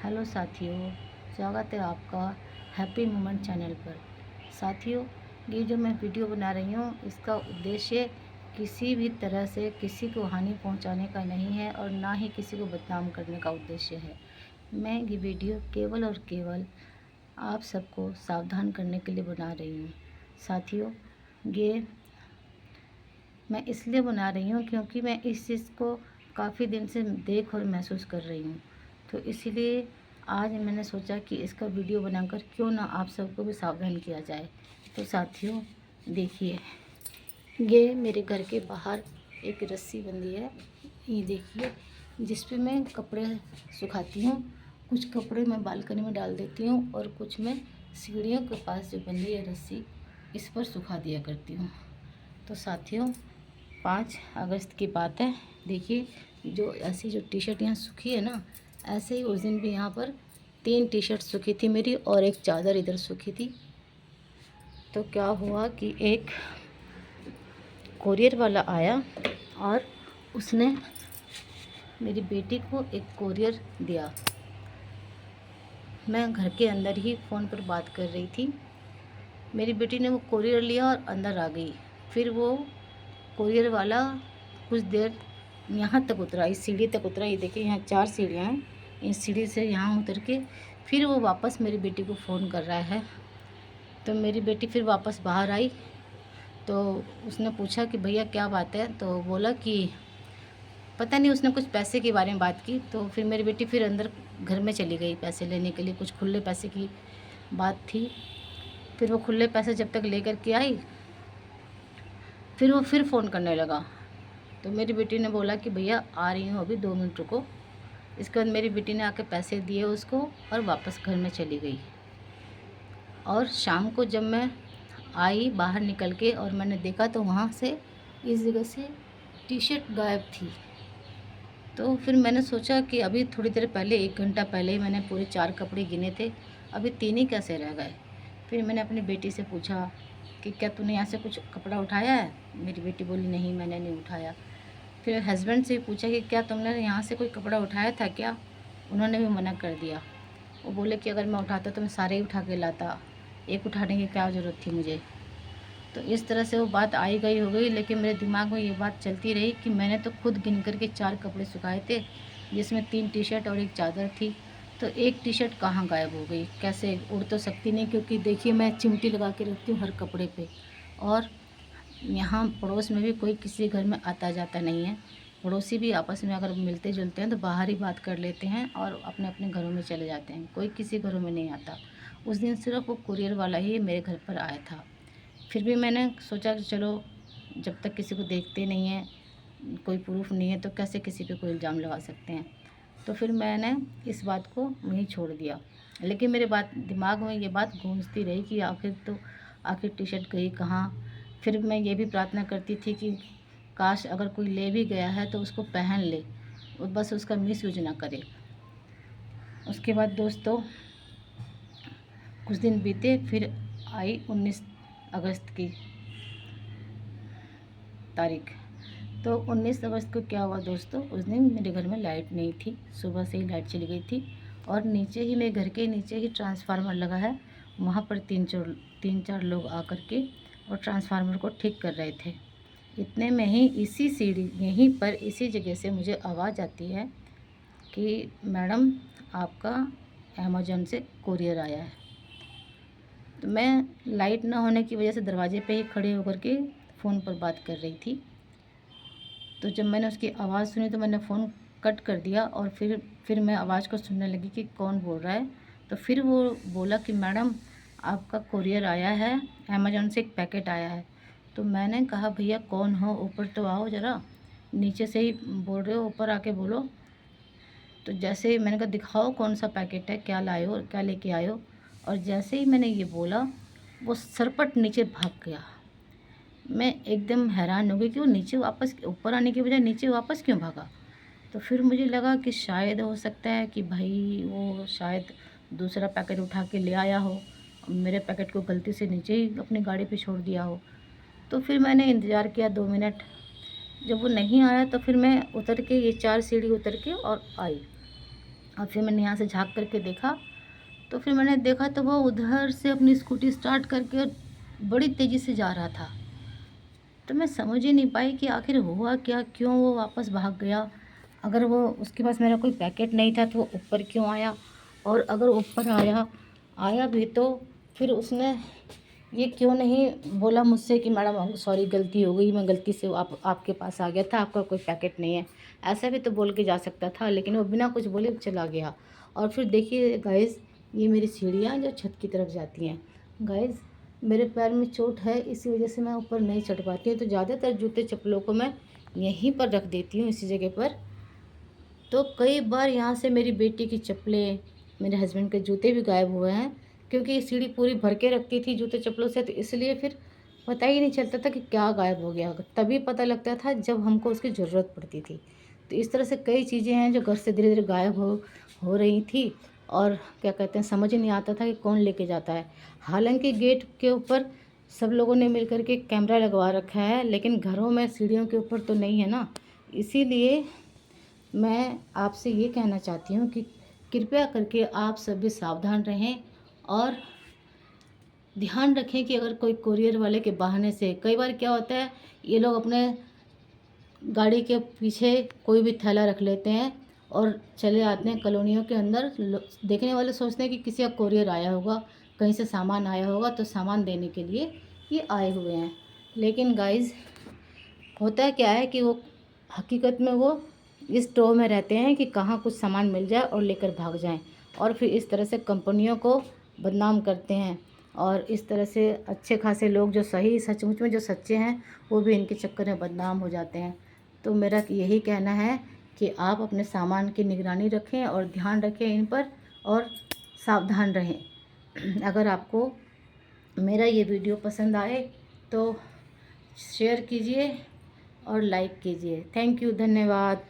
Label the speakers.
Speaker 1: Hello साथियों, स्वागत है आपका हैप्पी मोमेंट चैनल पर। साथियों, ये जो मैं वीडियो बना रही हूँ इसका उद्देश्य किसी भी तरह से किसी को हानि पहुँचाने का नहीं है और ना ही किसी को बदनाम करने का उद्देश्य है। मैं ये वीडियो केवल और केवल आप सबको सावधान करने के लिए बना रही हूँ। साथियों, ये मैं इसलिए बना रही हूँ क्योंकि मैं इस चीज़ को काफ़ी दिन से देख और महसूस कर रही हूँ। तो इसीलिए आज मैंने सोचा कि इसका वीडियो बनाकर क्यों ना आप सबको भी सावधान किया जाए। तो साथियों देखिए, ये मेरे घर के बाहर एक रस्सी बंधी है। ये देखिए, जिस पे मैं कपड़े सुखाती हूँ। कुछ कपड़े मैं बालकनी में डाल देती हूँ और कुछ मैं सीढ़ियों के पास जो बंधी है रस्सी, इस पर सुखा दिया करती हूँ। तो साथियों, 5 अगस्त की बात है। देखिए, जो ऐसी जो टी शर्ट यहाँ सूखी है ना, ऐसे ही उस दिन भी यहाँ पर 3 टी शर्ट सूखी थी मेरी और एक चादर इधर सूखी थी। तो क्या हुआ कि एक कोरियर वाला आया और उसने मेरी बेटी को एक कोरियर दिया। मैं घर के अंदर ही फ़ोन पर बात कर रही थी। मेरी बेटी ने वो कोरियर लिया और अंदर आ गई। फिर वो कोरियर वाला कुछ देर यहाँ तक उतरा, इस सीढ़ी तक उतरा। ये देखिए, यहाँ 4 सीढ़ियाँ हैं। इस सीढ़ी से यहाँ उतर के फिर वो वापस मेरी बेटी को फ़ोन कर रहा है। तो मेरी बेटी फिर वापस बाहर आई तो उसने पूछा कि भैया क्या बात है। तो बोला कि पता नहीं, उसने कुछ पैसे के बारे में बात की। तो फिर मेरी बेटी फिर अंदर घर में चली गई पैसे लेने के लिए। कुछ खुले पैसे की बात थी। फिर वो खुले पैसे जब तक लेकर के आई, फिर वो फिर फ़ोन करने लगा। तो मेरी बेटी ने बोला कि भैया आ रही हूँ, अभी 2 मिनट रुको। इसके बाद मेरी बेटी ने आके पैसे दिए उसको और वापस घर में चली गई। और शाम को जब मैं आई बाहर निकल के और मैंने देखा तो वहाँ से इस जगह से टी शर्ट गायब थी। तो फिर मैंने सोचा कि अभी थोड़ी देर पहले 1 घंटा पहले ही मैंने पूरे 4 कपड़े गिने थे, अभी 3 ही कैसे रह गए। फिर मैंने अपनी बेटी से पूछा कि क्या तूने यहाँ से कुछ कपड़ा उठाया है। मेरी बेटी बोली नहीं, मैंने नहीं उठाया। फिर हस्बैंड से पूछा कि क्या तुमने यहाँ से कोई कपड़ा उठाया था क्या। उन्होंने भी मना कर दिया। वो बोले कि अगर मैं उठाता तो मैं सारे ही उठा के लाता, एक उठाने की क्या ज़रूरत थी मुझे। तो इस तरह से वो बात आई गई हो गई, लेकिन मेरे दिमाग में ये बात चलती रही कि मैंने तो खुद गिन कर के 4 कपड़े सुखाए थे, जिसमें 3 टी शर्ट और एक चादर थी। तो एक टी शर्ट कहाँ गायब हो गई, कैसे उड़ तो सकती नहीं, क्योंकि देखिए मैं चिमटी लगा के रखती हूँ हर कपड़े पे। और यहाँ पड़ोस में भी कोई किसी घर में आता जाता नहीं है। पड़ोसी भी आपस में अगर मिलते जुलते हैं तो बाहर ही बात कर लेते हैं और अपने अपने घरों में चले जाते हैं, कोई किसी घरों में नहीं आता। उस दिन सिर्फ वो कुरियर वाला ही मेरे घर पर आया था। फिर भी मैंने सोचा कि चलो, जब तक किसी को देखते नहीं हैं, कोई प्रूफ नहीं है, तो कैसे किसी पे कोई इल्ज़ाम लगा सकते हैं। तो फिर मैंने इस बात को वहीं छोड़ दिया। लेकिन मेरे दिमाग में ये बात गूंजती रही कि आखिर टी शर्ट गई कहाँ। फिर मैं ये भी प्रार्थना करती थी कि काश अगर कोई ले भी गया है तो उसको पहन ले और बस उसका मिसयूज ना करे। उसके बाद दोस्तों कुछ दिन बीते, फिर आई 19 अगस्त की तारीख। तो 19 अगस्त को क्या हुआ दोस्तों, उस दिन मेरे घर में लाइट नहीं थी। सुबह से ही लाइट चली गई थी और नीचे ही, मेरे घर के नीचे ही ट्रांसफार्मर लगा है। वहाँ पर 3-4 लोग आकर के और ट्रांसफार्मर को ठीक कर रहे थे। इतने में ही इसी सीढ़ी, यहीं पर इसी जगह से मुझे आवाज़ आती है कि मैडम आपका अमेज़न से कोरियर आया है। तो मैं लाइट ना होने की वजह से दरवाजे पे ही खड़े होकर के फ़ोन पर बात कर रही थी। तो जब मैंने उसकी आवाज़ सुनी तो मैंने फ़ोन कट कर दिया और फिर मैं आवाज़ को सुनने लगी कि कौन बोल रहा है। तो फिर वो बोला कि मैडम आपका कोरियर आया है, अमेज़न से एक पैकेट आया है। तो मैंने कहा भैया कौन हो, ऊपर तो आओ ज़रा, नीचे से ही बोल रहे हो, ऊपर आके बोलो। तो जैसे ही मैंने कहा दिखाओ कौन सा पैकेट है, क्या लाए हो, क्या लेके आए हो। और जैसे ही मैंने ये बोला, वो सरपट नीचे भाग गया। मैं एकदम हैरान हो गई कि वो नीचे वापस, ऊपर आने की बजाय नीचे वापस क्यों भागा। तो फिर मुझे लगा कि शायद हो सकता है कि भाई वो शायद दूसरा पैकेट उठा के ले आया हो, मेरे पैकेट को गलती से नीचे ही अपनी गाड़ी पे छोड़ दिया हो। तो फिर मैंने इंतज़ार किया 2 मिनट। जब वो नहीं आया तो फिर मैं उतर के, ये 4 सीढ़ी उतर के और आई। और फिर मैंने यहाँ से झाँक करके देखा, तो फिर मैंने देखा तो वो उधर से अपनी स्कूटी स्टार्ट करके बड़ी तेज़ी से जा रहा था। तो मैं समझ ही नहीं पाई कि आखिर हुआ क्या, क्यों वो वापस भाग गया। अगर वो उसके पास मेरा कोई पैकेट नहीं था तो वो ऊपर क्यों आया, और अगर ऊपर आया आया भी तो फिर उसने ये क्यों नहीं बोला मुझसे कि मैडम सॉरी गलती हो गई, मैं गलती से आपके पास आ गया था, आपका कोई पैकेट नहीं है। ऐसा भी तो बोल के जा सकता था, लेकिन वो बिना कुछ बोले चला गया। और फिर देखिए गाइज़, ये मेरी सीढ़ियाँ जो छत की तरफ जाती हैं। गाइज़, मेरे पैर में चोट है, इसी वजह से मैं ऊपर नहीं चढ़ पाती हूँ, तो ज़्यादातर जूते चप्पलों को मैं यहीं पर रख देती हूँ, इसी जगह पर। तो कई बार यहाँ से मेरी बेटी की चप्पलें, मेरे हस्बैंड के जूते भी गायब हुए हैं, क्योंकि ये सीढ़ी पूरी भर के रखती थी जूते चप्पलों से, तो इसलिए फिर पता ही नहीं चलता था कि क्या गायब हो गया। तभी पता लगता था जब हमको उसकी ज़रूरत पड़ती थी। तो इस तरह से कई चीज़ें हैं जो घर से धीरे धीरे गायब हो रही थी, और क्या कहते हैं, समझ ही नहीं आता था कि कौन लेके जाता है। हालांकि गेट के ऊपर सब लोगों ने मिल कर के कैमरा लगवा रखा है, लेकिन घरों में सीढ़ियों के ऊपर तो नहीं है ना। इसीलिए मैं आपसे ये कहना चाहती हूँ कि कृपया करके आप सभी सावधान रहें, और ध्यान रखें कि अगर कोई कोरियर वाले के बहाने से, कई बार क्या होता है, ये लोग अपने गाड़ी के पीछे कोई भी थैला रख लेते हैं और चले आते हैं कॉलोनियों के अंदर। देखने वाले सोचते हैं कि किसी का कोरियर आया होगा, कहीं से सामान आया होगा, तो सामान देने के लिए ये आए हुए हैं। लेकिन गाइज़, होता क्या है कि वो हकीकत में वो इस टो में रहते हैं कि कहाँ कुछ सामान मिल जाए और लेकर भाग जाएं, और फिर इस तरह से कंपनियों को बदनाम करते हैं। और इस तरह से अच्छे खासे लोग जो सही सचमुच में जो सच्चे हैं, वो भी इनके चक्कर में बदनाम हो जाते हैं। तो मेरा यही कहना है कि आप अपने सामान की निगरानी रखें और ध्यान रखें इन पर, और सावधान रहें। अगर आपको मेरा ये वीडियो पसंद आए तो शेयर कीजिए और लाइक कीजिए। थैंक यू, धन्यवाद।